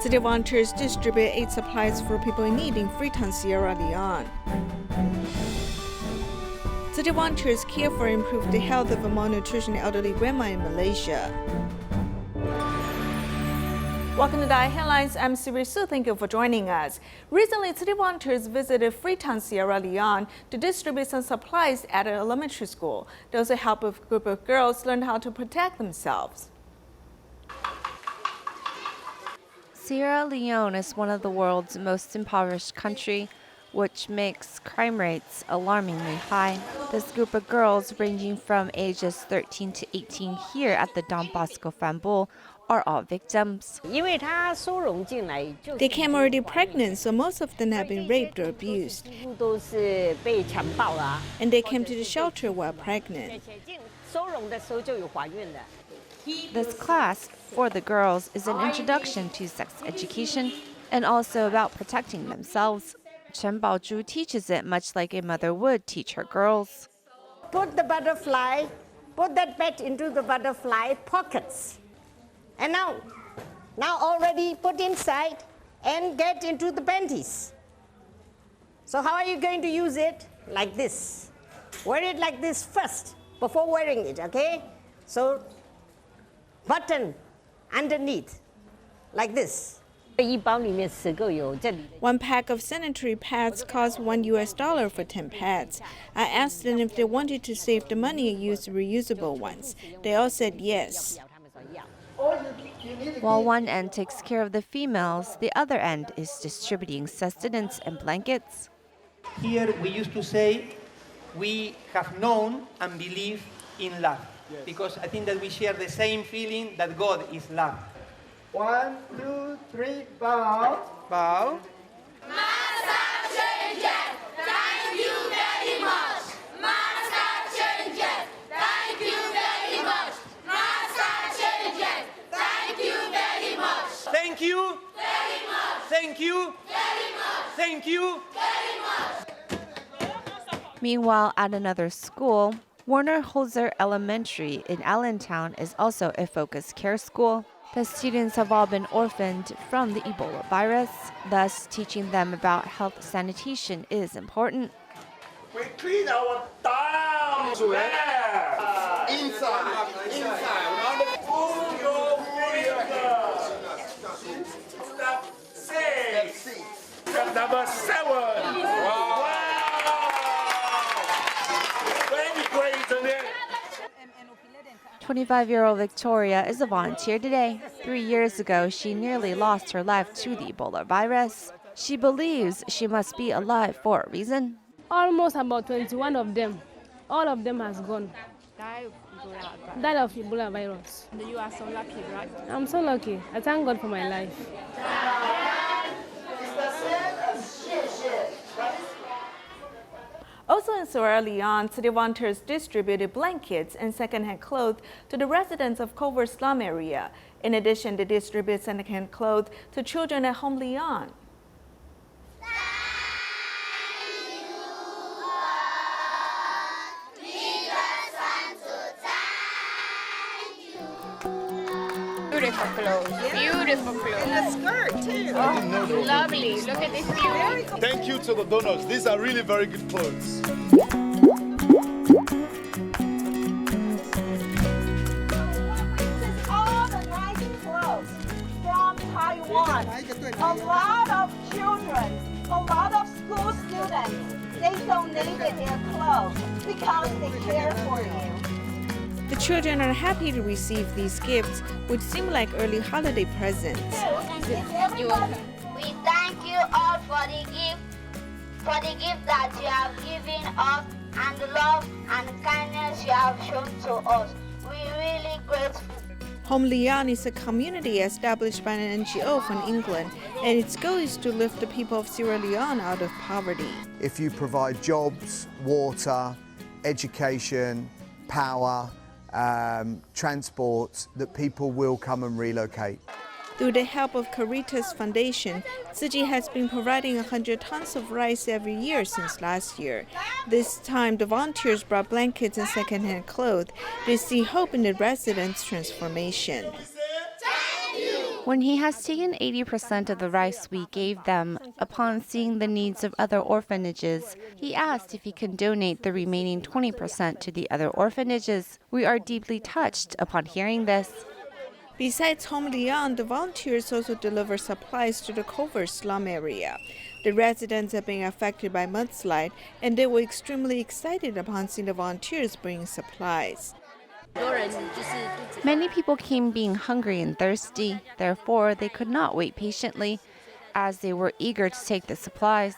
City volunteers distribute aid supplies for people in need in Freetown, Sierra Leone. City volunteers care for and improve the health of a malnutrition elderly grandma in Malaysia. Welcome to Diet Headlines. I'm Siri Su. Thank you for joining us. Recently, city volunteers visited Freetown, Sierra Leone to distribute some supplies at an elementary school. They also help a group of girls learn how to protect themselves. Sierra Leone is one of the world's most impoverished countries, which makes crime rates alarmingly high. This group of girls, ranging from ages 13 to 18 here at the Don Bosco Fambu, are all victims. They came already pregnant, so most of them have been raped or abused. And they came to the shelter while pregnant. This class, for the girls, is an introduction to sex education and also about protecting themselves. Chen Baozhu teaches it much like a mother would teach her girls. Put the butterfly, put that pet into the butterfly pockets. And now already put inside and get into the panties. So how are you going to use it? Like this. Wear it like this first before wearing it, okay? So button underneath, like this. One pack of sanitary pads costs $1 for 10 pads. I asked them if they wanted to save the money and use reusable ones. They all said yes. While one end takes care of the females, the other end is distributing sustenance and blankets. Here we used to say we have known and believed in love, because I think that we share the same feeling that God is love. 1, 2, 3, bow. Bow. Master changes. Thank you very much. Master changes. Thank you very much. Master changes. Thank you very much. Thank you. Very much. Thank you. Very much. Thank you. Very much. Meanwhile, at another school, Warner Holzer Elementary in Allentown is also a focused care school. The students have all been orphaned from the Ebola virus, thus teaching them about health sanitation is important. We clean our thumbs. Inside. Move your fingers. Step 6. Step number 7. Wow. Very great, isn't it? 25-year-old Victoria is a volunteer today. 3 years ago, she nearly lost her life to the Ebola virus. She believes she must be alive for a reason. Almost about 21 of them. All of them has gone. Died of Ebola virus. You are so lucky, right? I'm so lucky. I thank God for my life. Also in Sierra Leone, city volunteers distributed blankets and second-hand clothes to the residents of Culver slum area. In addition, they distributed second-hand clothes to children at Home Leone. Beautiful clothes. Beautiful clothes. And the skirt, too. Oh, lovely. Look at this beauty. Thank you to the donors. These are really very good clothes. All the nice clothes from Taiwan. A lot of children, a lot of school students, they donated their clothes because they care for you. The children are happy to receive these gifts, which seem like early holiday presents. We thank you all for the gift that you have given us, and the love and kindness you have shown to us. We're really grateful. Home Leone is a community established by an NGO from England, and its goal is to lift the people of Sierra Leone out of poverty. If you provide jobs, water, education, power, transport, that people will come and relocate. Through the help of Caritas Foundation, Tzu Chi has been providing 100 tons of rice every year since last year. This time, the volunteers brought blankets and second-hand clothes. They see hope in the residents' transformation. Thank you. When he has taken 80% of the rice we gave them, upon seeing the needs of other orphanages, he asked if he can donate the remaining 20% to the other orphanages. We are deeply touched upon hearing this. Besides Home Leone, the volunteers also deliver supplies to the Culver slum area. The residents have been affected by mudslide, and they were extremely excited upon seeing the volunteers bringing supplies. Many people came being hungry and thirsty. Therefore, they could not wait patiently, as they were eager to take the supplies.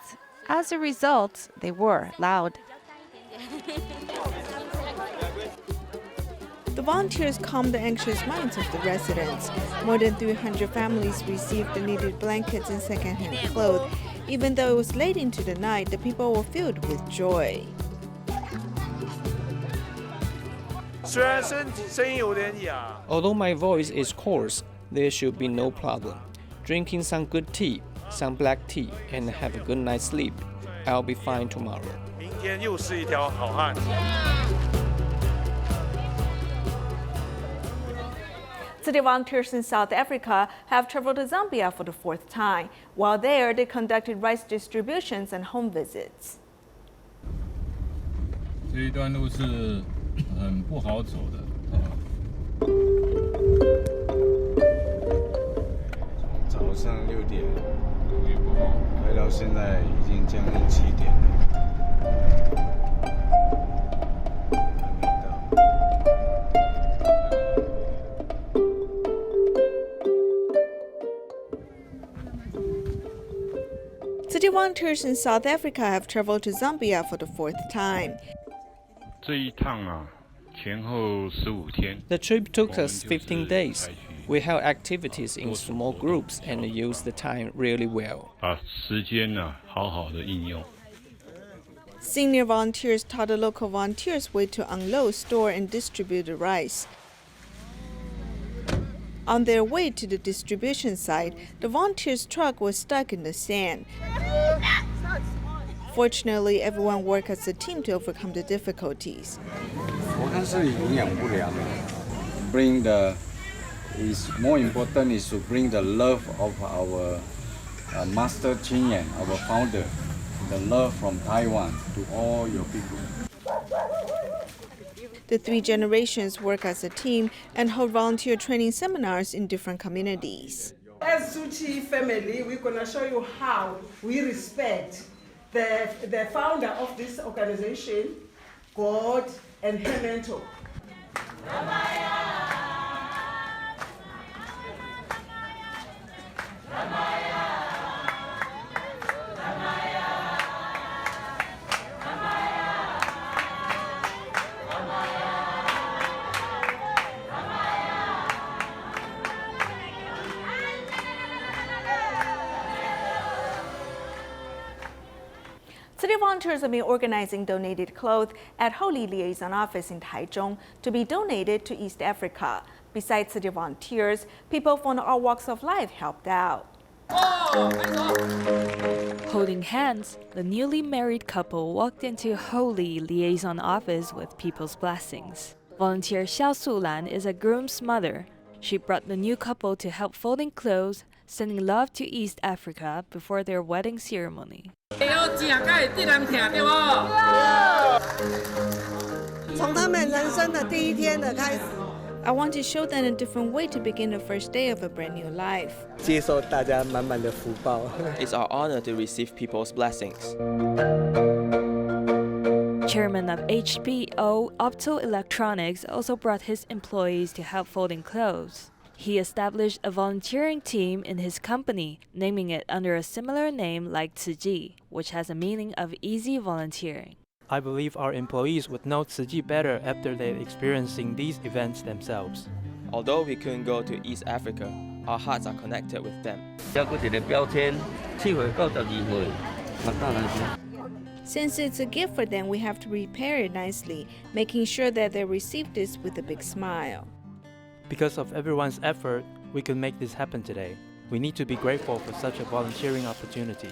As a result, they were loud. The volunteers calmed the anxious minds of the residents. More than 300 families received the needed blankets and second-hand clothes. Even though it was late into the night, the people were filled with joy. Although my voice is coarse, there should be no problem. Drinking some good tea, some black tea, and have a good night's sleep. I'll be fine tomorrow. City volunteers in South Africa have traveled to Zambia for the 4th time. While there, they conducted rice distributions and home visits. 这一段路是很不好走的。早上6点开到现在已经将近7点了。 City volunteers in South Africa have traveled to Zambia for the 4th time. 这一趟啊，前后15天。 The trip took us 15 days. We held activities in small groups and used the time really well. 把时间呢好好的应用。 Senior volunteers taught the local volunteers way to unload, store, and distribute the rice. On their way to the distribution site, the volunteers' truck was stuck in the sand. Fortunately, everyone worked as a team to overcome the difficulties. 我看是营养不良。Bring the is more important is to bring the love of our Master Chin Yan, our founder, the love from Taiwan to all your people. The 3 generations work as a team and hold volunteer training seminars in different communities. As Tzu Chi family, we're going to show you how we respect the founder of this organization, God, and her mentor. City volunteers have been organizing donated clothes at Holy Liaison Office in Taichung to be donated to East Africa. Besides city volunteers, people from all walks of life helped out. Holding hands, the newly married couple walked into Holy Liaison Office with people's blessings. Volunteer Xiao Sulan is a groom's mother. She brought the new couple to help folding clothes, sending love to East Africa before their wedding ceremony. I want to show them a different way to begin the first day of a brand new life. It's our honor to receive people's blessings. Chairman of HBO Optoelectronics also brought his employees to help folding clothes. He established a volunteering team in his company, naming it under a similar name like Tzu Chi, which has a meaning of easy volunteering. I believe our employees would know Tzu Chi better after they're experiencing these events themselves. Although we couldn't go to East Africa, our hearts are connected with them. Since it's a gift for them, we have to prepare it nicely, making sure that they receive this with a big smile. Because of everyone's effort, we could make this happen today. We need to be grateful for such a volunteering opportunity.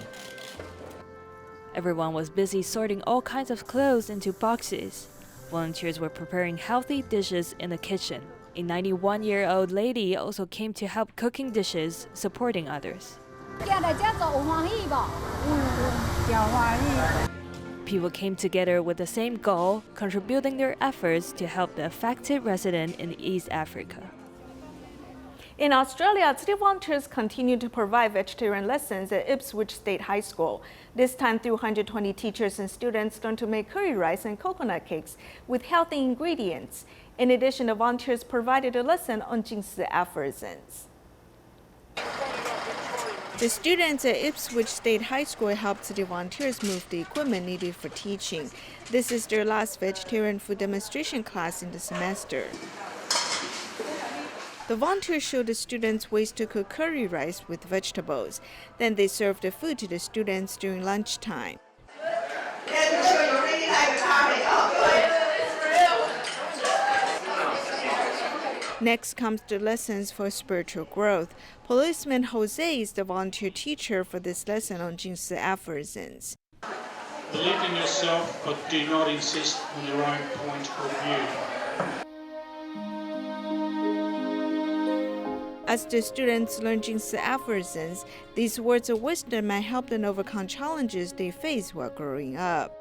Everyone was busy sorting all kinds of clothes into boxes. Volunteers were preparing healthy dishes in the kitchen. A 91-year-old lady also came to help cooking dishes, supporting others. People came together with the same goal, contributing their efforts to help the affected resident in East Africa. In Australia, Tzu Chi volunteers continue to provide vegetarian lessons at Ipswich State High School. This time, 320 teachers and students learned to make curry rice and coconut cakes with healthy ingredients. In addition, the volunteers provided a lesson on Jingsi aphorisms. The students at Ipswich State High School helped Tzu Chi volunteers move the equipment needed for teaching. This is their last vegetarian food demonstration class in the semester. The volunteers showed the students ways to cook curry rice with vegetables. Then they served the food to the students during lunchtime. Next comes the lessons for spiritual growth. Policeman Jose is the volunteer teacher for this lesson on Jingsi aphorisms. Believe in yourself, but do not insist on your own point of view. As the students learn Jingsi aphorisms, these words of wisdom might help them overcome challenges they face while growing up.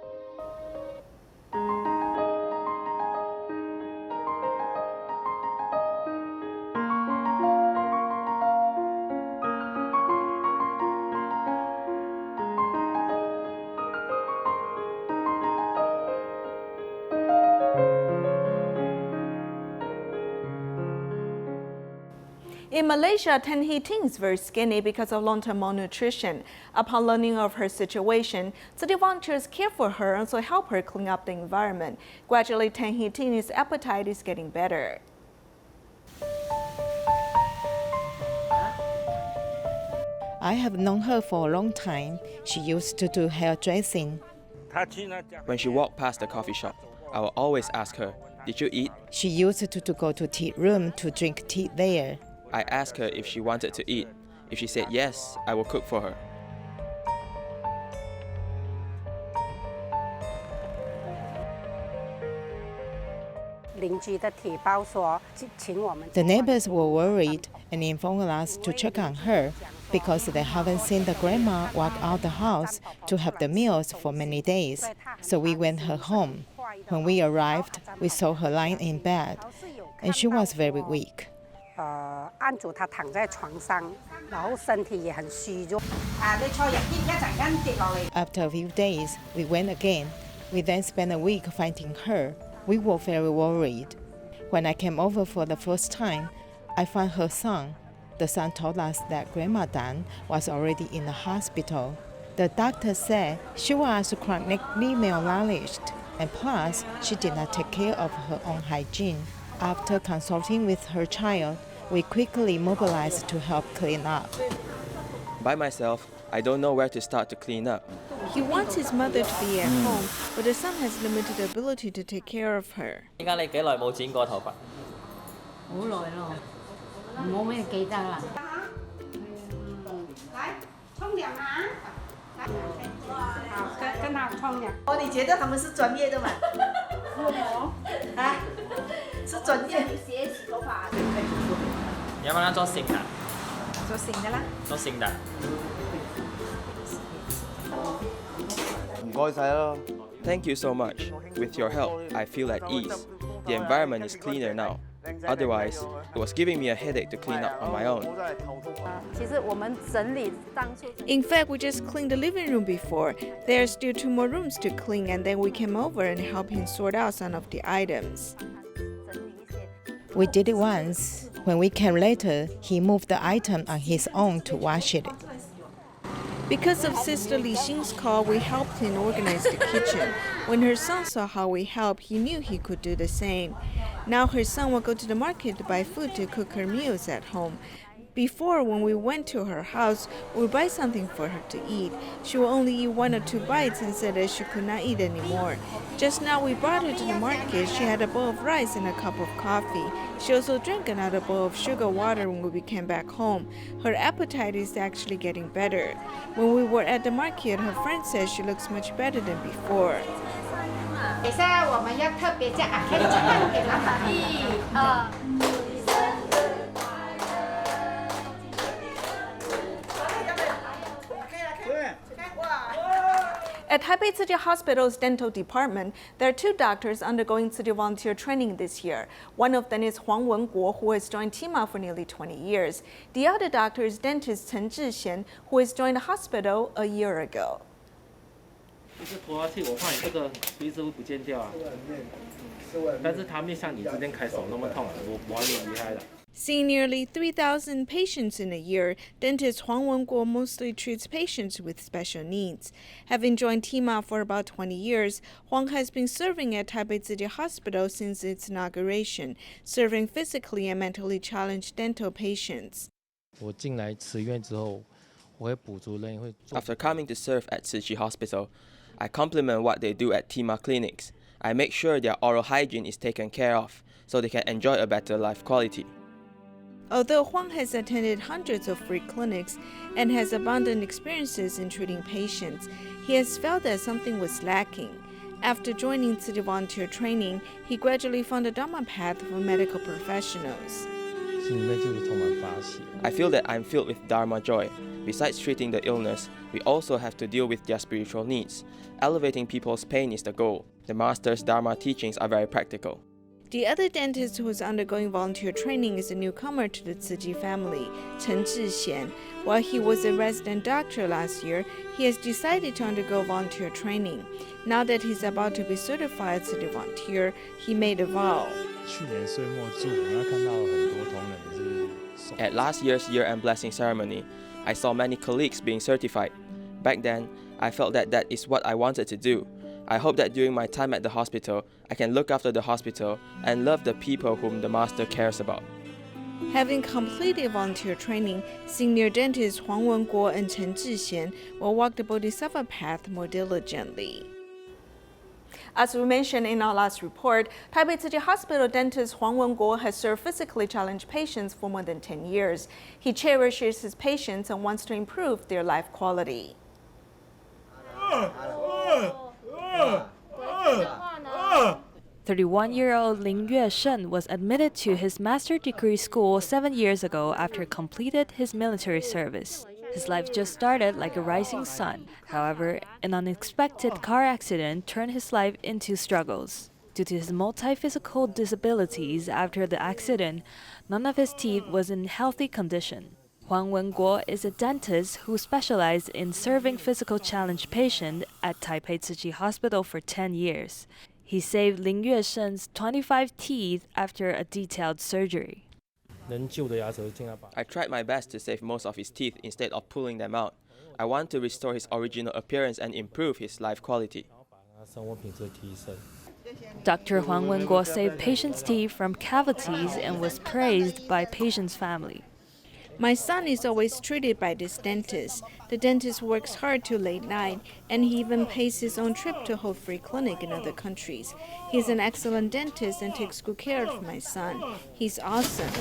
In Malaysia, Tan Hee Ting is very skinny because of long-term malnutrition. Upon learning of her situation, Tzu Chi volunteers care for her and also help her clean up the environment. Gradually, Tan Hee Ting's appetite is getting better. I have known her for a long time. She used to do hairdressing. When she walked past the coffee shop, I will always ask her, "Did you eat?" She used to go to tea room to drink tea there. I asked her if she wanted to eat. If she said yes, I will cook for her. The neighbors were worried and informed us to check on her because they haven't seen the grandma walk out the house to have the meals for many days. So we went her home. When we arrived, we saw her lying in bed, and she was very weak. After a few days, we went again. We then spent a week finding her. We were very worried. When I came over for the first time, I found her son. The son told us that Grandma Dan was already in the hospital. The doctor said she was chronically malnourished, and plus, she did not take care of her own hygiene. After consulting with her child, we quickly mobilized to help clean up. By myself, I don't know where to start to clean up. He wants his mother to be at home, but the son has limited ability to take care of her. Thank you so much. With your help, I feel at ease. The environment is cleaner now. Otherwise, it was giving me a headache to clean up on my own. In fact, we just cleaned the living room before. There are still 2 more rooms to clean, and then we came over and helped him sort out some of the items. We did it once. When we came later, he moved the item on his own to wash it. Because of Sister Li Xing's call, we helped him organize the kitchen. When her son saw how we helped, he knew he could do the same. Now her son will go to the market to buy food to cook her meals at home. Before, when we went to her house, we would buy something for her to eat. She would only eat 1 or 2 bites and said that she could not eat anymore. Just now we brought her to the market. She had a bowl of rice and a cup of coffee. She also drank another bowl of sugar water when we came back home. Her appetite is actually getting better. When we were at the market, her friend said she looks much better than before. 等一下，我们要特别加1、2 At Taipei Tzu Chi Hospital's dental department, there are 2 doctors undergoing Tzu Chi volunteer training this year. One of them is Huang Wenguo, who has joined TIMA for nearly 20 years. The other doctor is dentist Chen Zhixian, who has joined the hospital a year ago. Seeing nearly 3,000 patients in a year, dentist Huang Wenguo mostly treats patients with special needs. Having joined TIMA for about 20 years, Huang has been serving at Taipei Tzu Chi Hospital since its inauguration, serving physically and mentally challenged dental patients. After coming to serve at Tzu Chi Hospital, I compliment what they do at TIMA clinics. I make sure their oral hygiene is taken care of so they can enjoy a better life quality. Although Huang has attended hundreds of free clinics and has abundant experiences in treating patients, he has felt that something was lacking. After joining Tzu Chi volunteer training, he gradually found a Dharma path for medical professionals. I feel that I'm filled with Dharma joy. Besides treating the illness, we also have to deal with their spiritual needs. Elevating people's pain is the goal. The Master's Dharma teachings are very practical. The other dentist who is undergoing volunteer training is a newcomer to the Tzu Chi family, Chen Zhixian. While he was a resident doctor last year, he has decided to undergo volunteer training. Now that he's about to be certified Tzu Chi volunteer, he made a vow. At last year's year-end blessing ceremony, I saw many colleagues being certified. Back then, I felt that that is what I wanted to do. I hope that during my time at the hospital, I can look after the hospital and love the people whom the Master cares about. Having completed volunteer training, senior dentists Huang Wenguo and Chen Zhixian will walk the Bodhisattva path more diligently. As we mentioned in our last report, Taipei Tzu Chi Hospital dentist Huang Wenguo has served physically challenged patients for more than 10 years. He cherishes his patients and wants to improve their life quality. 31-year-old Lin Yueshen was admitted to his master degree school 7 years ago after completed his military service. His life just started like a rising sun. However, an unexpected car accident turned his life into struggles. Due to his multi-physical disabilities after the accident, none of his teeth was in healthy condition. Huang Wenguo is a dentist who specialized in serving physical challenged patients at Taipei Tzu Chi Hospital for 10 years. He saved Lin Yueshen's 25 teeth after a detailed surgery. I tried my best to save most of his teeth instead of pulling them out. I want to restore his original appearance and improve his life quality. Dr. Huang Wenguo saved patients' teeth from cavities and was praised by patients' family. My son is always treated by this dentist. The dentist works hard till late night, and he even pays his own trip to hold free clinic in other countries. He's an excellent dentist and takes good care of my son. He's awesome.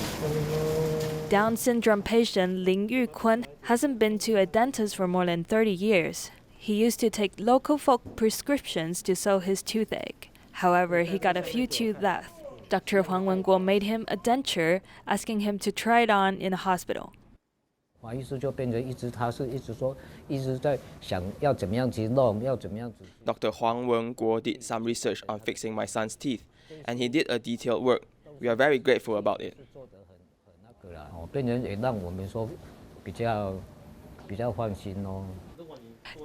Down syndrome patient Lin Yukun hasn't been to a dentist for more than 30 years. He used to take local folk prescriptions to solve his toothache. However, he got a few tooth left. Dr. Huang Wenguo made him a denture, asking him to try it on in a hospital. Dr. Huang Wenguo did some research on fixing my son's teeth, and he did a detailed work. We are very grateful about it.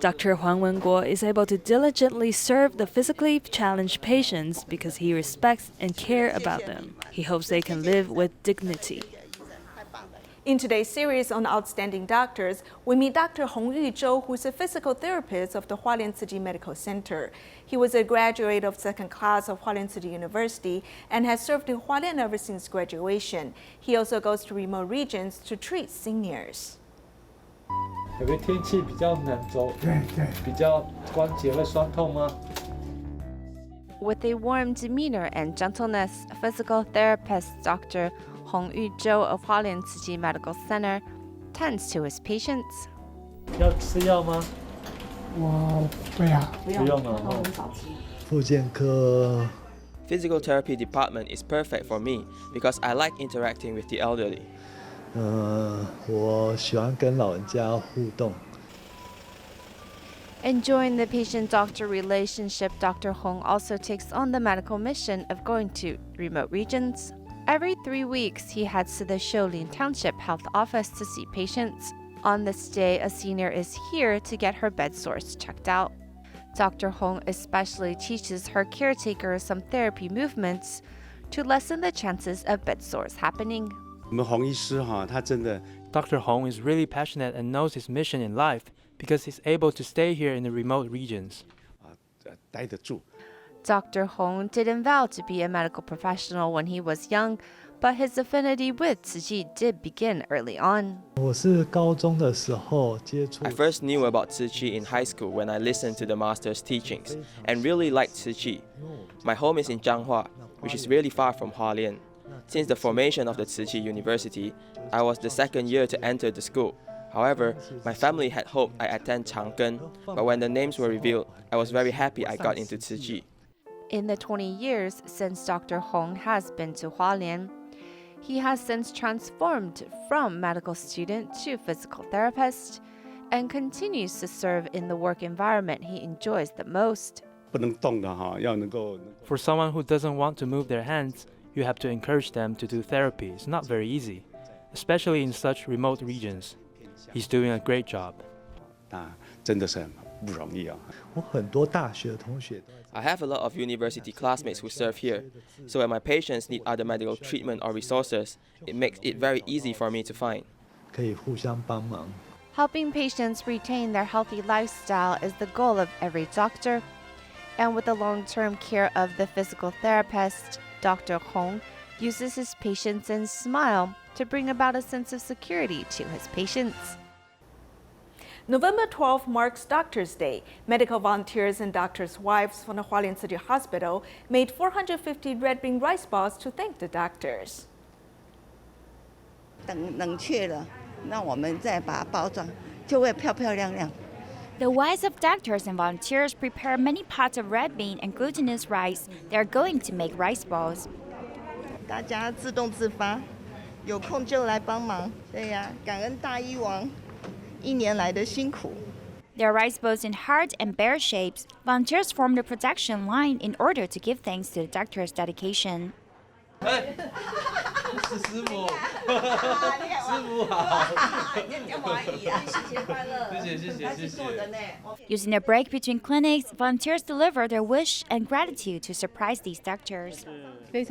Dr. Huang Wenguo is able to diligently serve the physically challenged patients because he respects and cares about them. He hopes they can live with dignity. In today's series on Outstanding Doctors, we meet Dr. Hongyu Zhou, who is a physical therapist of the Hualien Tzu Chi Medical Center. He was a graduate of second class of Hualien Tzu Chi University and has served in Hualien ever since graduation. He also goes to remote regions to treat seniors. With a warm demeanor and gentleness, physical therapist Dr. Hongyu Zhou of Hualien Tzu Chi Medical Center tends to his patients. Physical therapy department is perfect for me because I like interacting with the elderly. 我喜欢跟老人家互动。Enjoying the patient-doctor relationship, Dr. Hong also takes on the medical mission of going to remote regions. Every 3 weeks, he heads to the Shoulin Township Health Office to see patients. On this day, a senior is here to get her bed sores checked out. Dr. Hong especially teaches her caretaker some therapy movements to lessen the chances of bed sores happening. Dr. Hong is really passionate and knows his mission in life because he's able to stay here in the remote regions. Dr. Hong didn't vow to be a medical professional when he was young, but his affinity with Tzu Chi did begin early on. I first knew about Tzu Chi in high school when I listened to the master's teachings and really liked Tzu Chi. My home is in Changhua, which is really far from Hualien. Since the formation of the Tzu Chi University, I was the second year to enter the school. However, my family had hoped I attend Changgen, but when the names were revealed, I was very happy I got into Tzu Chi. In the 20 years since Dr. Hong has been to Hualien, he has since transformed from medical student to physical therapist and continues to serve in the work environment he enjoys the most. For someone who doesn't want to move their hands, you have to encourage them to do therapy. It's not very easy, especially in such remote regions. He's doing a great job. I have a lot of university classmates who serve here, so when my patients need other medical treatment or resources, it makes it very easy for me to find. Helping patients retain their healthy lifestyle is the goal of every doctor. And with the long-term care of the physical therapist, Dr. Hong uses his patience and smile to bring about a sense of security to his patients. November 12 marks Doctors' Day. Medical volunteers and doctors' wives from the Hualien City Hospital made 450 red bean rice balls to thank the doctors. The wives of doctors and volunteers prepare many pots of red bean and glutinous rice. They are going to make rice balls. There are rice balls in heart and bear shapes. Volunteers form the production line in order to give thanks to the doctor's dedication. Using a break between clinics, volunteers deliver their wish and gratitude to surprise these doctors. I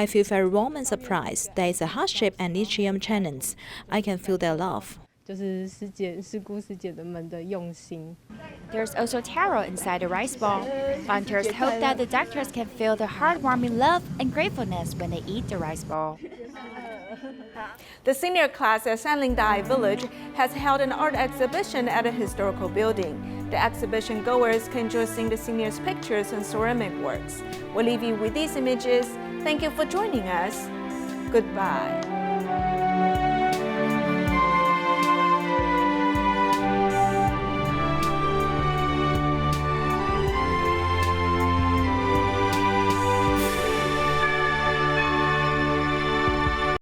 feel very warm and surprised. There is a heart shape and lithium channels. I can feel their love. There's also taro inside the rice ball. Volunteers hope that the doctors can feel the heartwarming love and gratefulness when they eat the rice ball. The senior class at Sanlingdai Village has held an art exhibition at a historical building. The exhibition goers can enjoy seeing the seniors' pictures and ceramic works. We'll leave you with these images. Thank you for joining us. Goodbye.